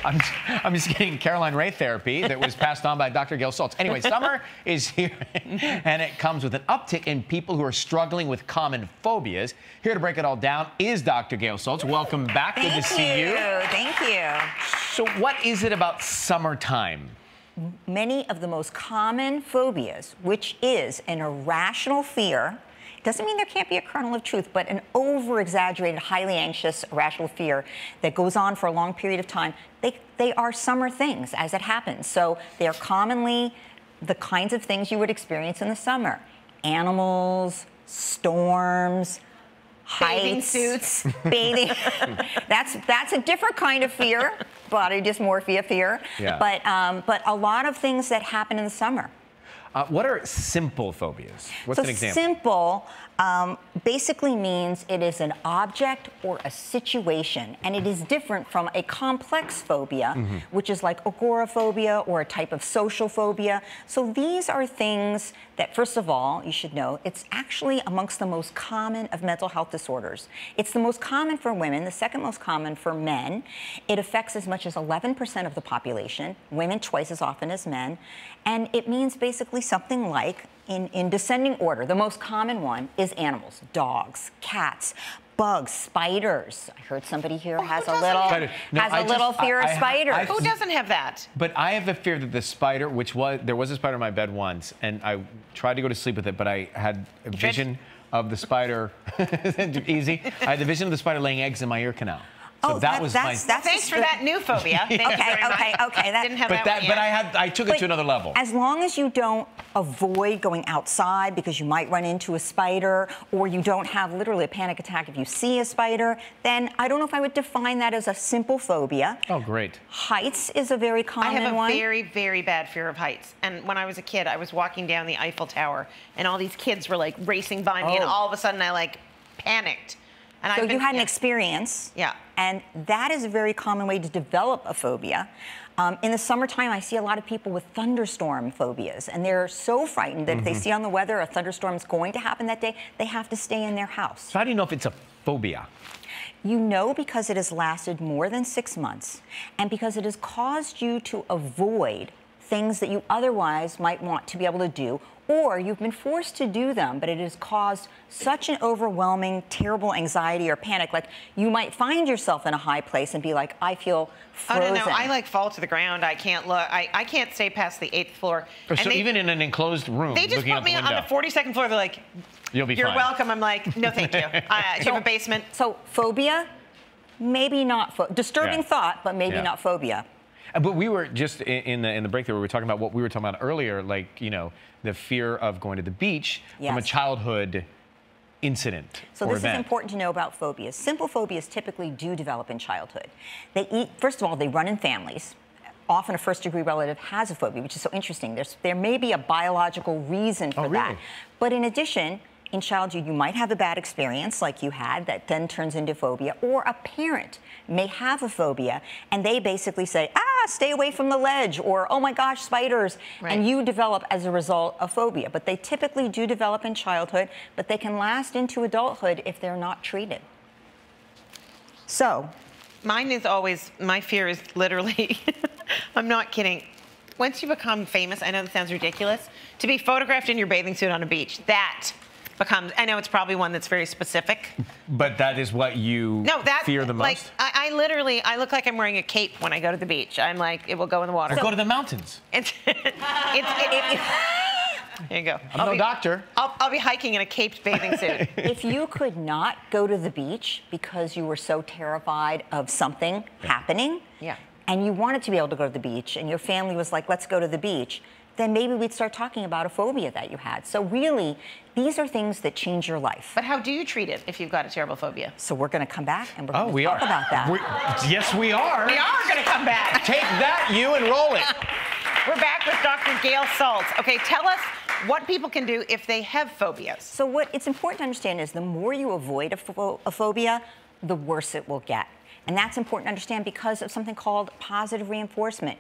I'm just getting Caroline Ray therapy that was passed on by Dr. Gail Saltz. Anyway, summer is here, and it comes with an uptick in people who are struggling with common phobias. Here to break it all down is Dr. Gail Saltz. Welcome back. Good to see you. Thank you. So what is it about summertime? Many of the most common phobias, which is an irrational fear, doesn't mean there can't be a kernel of truth, but an over-exaggerated, highly anxious, irrational fear that goes on for a long period of time, they are summer things as it happens. So they are commonly the kinds of things you would experience in the summer. Animals, storms, bathing heights, suits. Bathing. That's a different kind of fear, body dysmorphia fear. Yeah. But a lot of things that happen in the summer. What are simple phobias? What's an example? Simple basically means it is an object or a situation, and it is different from a complex phobia, which is like agoraphobia or a type of social phobia. So these are things that, first of all, you should know, it's actually amongst the most common of mental health disorders. It's the most common for women, the second most common for men. It affects as much as 11% of the population, women twice as often as men, and it means basically something like, in descending order, the most common one is animals, dogs, cats, bugs, spiders. I heard somebody here has a little fear of spiders. Who doesn't have that? But I have a fear that the spider, there was a spider in my bed once, and I tried to go to sleep with it, but I had a vision of the spider, easy. I had the vision of the spider laying eggs in my ear canal. So thanks for that new phobia. Okay. Didn't have that one yet. But I took it to another level. As long as you don't avoid going outside because you might run into a spider, or you don't have literally a panic attack if you see a spider, then I don't know if I would define that as a simple phobia. Oh, great. Heights is a very common one. I have a very, very bad fear of heights. And when I was a kid, I was walking down the Eiffel Tower, and all these kids were like racing by me, and all of a sudden I like panicked. And so you had an experience. Yeah. And that is a very common way to develop a phobia. In the summertime, I see a lot of people with thunderstorm phobias, and they're so frightened that if they see on the weather a thunderstorm is going to happen that day, they have to stay in their house. So how do you know if it's a phobia? You know because it has lasted more than 6 months, and because it has caused you to avoid things that you otherwise might want to be able to do, or you've been forced to do them, but it has caused such an overwhelming, terrible anxiety or panic. Like, you might find yourself in a high place and be like, I feel frozen. Oh, no, I like fall to the ground. I can't look. I can't stay past the 8th floor. So even in an enclosed room, they just put me on the 42nd floor. They're like, you'll be you're fine. welcome. I'm like, no, thank you. Do you have a basement? So phobia, maybe not. Disturbing thought, but maybe not phobia. But we were just in the break there, we were talking about what we were talking about earlier, like, you know, the fear of going to the beach from a childhood incident. So this is important to know about phobias. Simple phobias typically do develop in childhood. First of all, they run in families. Often a first-degree relative has a phobia, which is so interesting. There may be a biological reason for that. But in addition, in childhood, you might have a bad experience like you had that then turns into phobia, or a parent may have a phobia and they basically say, stay away from the ledge, or oh my gosh, spiders, and you develop as a result a phobia. But they typically do develop in childhood, but they can last into adulthood if they're not treated. So mine is always, my fear is literally, I'm not kidding, once you become famous, I know this sounds ridiculous, to be photographed in your bathing suit on a beach, that becomes, I know it's probably one that's very specific. But that is what you fear the most? Like, I literally, I look like I'm wearing a cape when I go to the beach. I'm like, it will go in the water. Or go to the mountains. There you go. I'm no doctor. I'll be hiking in a caped bathing suit. If you could not go to the beach because you were so terrified of something happening, and you wanted to be able to go to the beach, and your family was like, let's go to the beach, then maybe we'd start talking about a phobia that you had. So really, these are things that change your life. But how do you treat it if you've got a terrible phobia? So we're going to come back and we're going to talk about that. Yes, we are. We are going to come back. Take that, you, and roll it. We're back with Dr. Gail Saltz. Okay, tell us what people can do if they have phobias. So what it's important to understand is the more you avoid a phobia, the worse it will get. And that's important to understand because of something called positive reinforcement.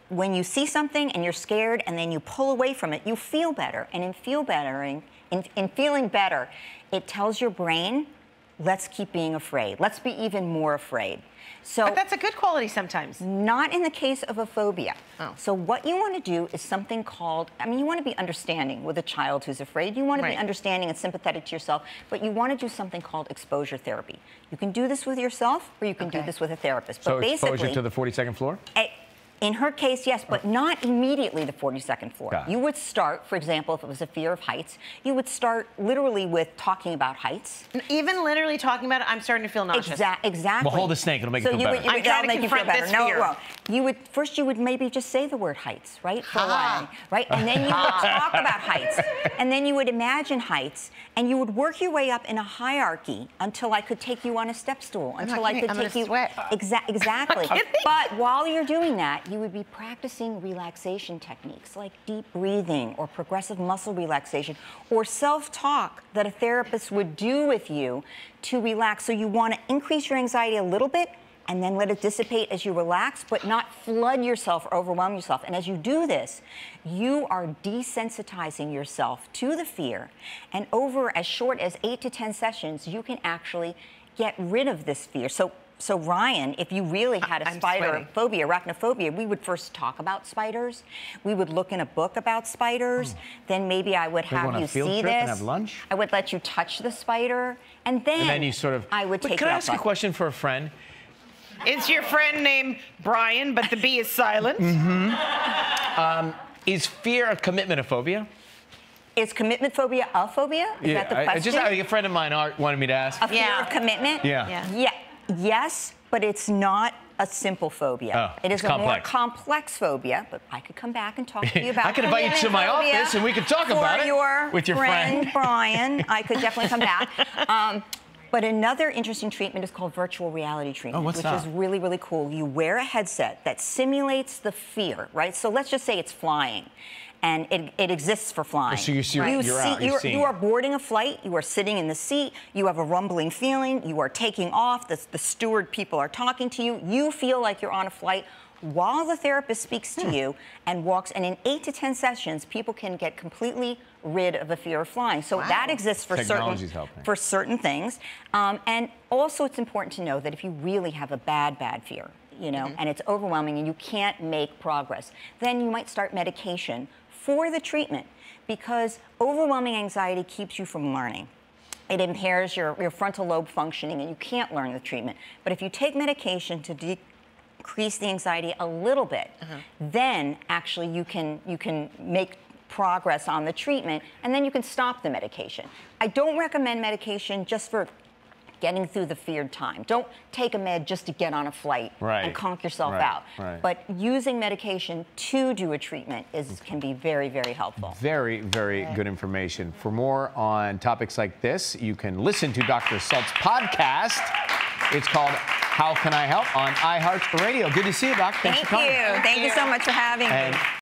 When you see something and you're scared and then you pull away from it, you feel better. And in feeling better, it tells your brain let's keep being afraid. Let's be even more afraid. So, but that's a good quality sometimes. Not in the case of a phobia. Oh. So what you want to do is something called, I mean, you want to be understanding with a child who's afraid. You want to be understanding and sympathetic to yourself, but you want to do something called exposure therapy. You can do this with yourself, or you can do this with a therapist. So but basically, exposure to the 42nd floor? In her case, yes, but not immediately the 42nd floor. Got it. You would start, for example, if it was a fear of heights, you would start literally with talking about heights. Even literally talking about it, I'm starting to feel nauseous. Exactly. Well, hold the snake. It'll make you feel better. I'm trying to confront this No, fear. it won't. First you would maybe just say the word heights, right? For a while, right? And then you would talk about heights. And then you would imagine heights. And you would work your way up in a hierarchy until I could take you on a step stool. Until I could take you. Sweat. Exactly. But while you're doing that, you would be practicing relaxation techniques like deep breathing or progressive muscle relaxation or self-talk that a therapist would do with you to relax. So you want to increase your anxiety a little bit and then let it dissipate as you relax, but not flood yourself or overwhelm yourself. And as you do this, you are desensitizing yourself to the fear. And over as short as 8 to 10 sessions, you can actually get rid of this fear. So Ryan, if you really had a spider phobia, arachnophobia, we would first talk about spiders. We would look in a book about spiders. Then maybe I would have you see this. And have lunch? I would let you touch the spider, and then you sort of. I would take. Can I ask a question for a friend? Is your friend named Brian, but the B is silent? Is fear a commitment a phobia? Is commitment phobia a phobia? Is that the question? A friend of mine wanted me to ask. A fear of commitment? Yeah. Yes, but it's not a simple phobia. Oh, it is it's a complex. more complex phobia, but I could come back and talk to you about I could invite you to my office and we could talk about it with your friend Brian. I could definitely come back. But another interesting treatment is called virtual reality treatment, which is really, really cool. You wear a headset that simulates the fear, right? So let's just say it's flying. And it exists for flying. So you are boarding a flight, you are sitting in the seat, you have a rumbling feeling, you are taking off, the steward people are talking to you, you feel like you're on a flight while the therapist speaks to you and walks, and in 8 to 10 sessions, people can get completely rid of the fear of flying. So that exists for certain things. And also it's important to know that if you really have a bad fear, you know, and it's overwhelming and you can't make progress, then you might start medication for the treatment, because overwhelming anxiety keeps you from learning. It impairs your frontal lobe functioning and you can't learn the treatment. But if you take medication to decrease the anxiety a little bit, then actually you can make progress on the treatment, and then you can stop the medication. I don't recommend medication just for getting through the feared time. Don't take a med just to get on a flight and conk yourself out. But using medication to do a treatment can be very, very helpful. Very, very good information. For more on topics like this, you can listen to Dr. Saltz's podcast. It's called How Can I Help on iHeartRadio. Good to see you, Doc. Thanks for coming. Thank you so much for having me.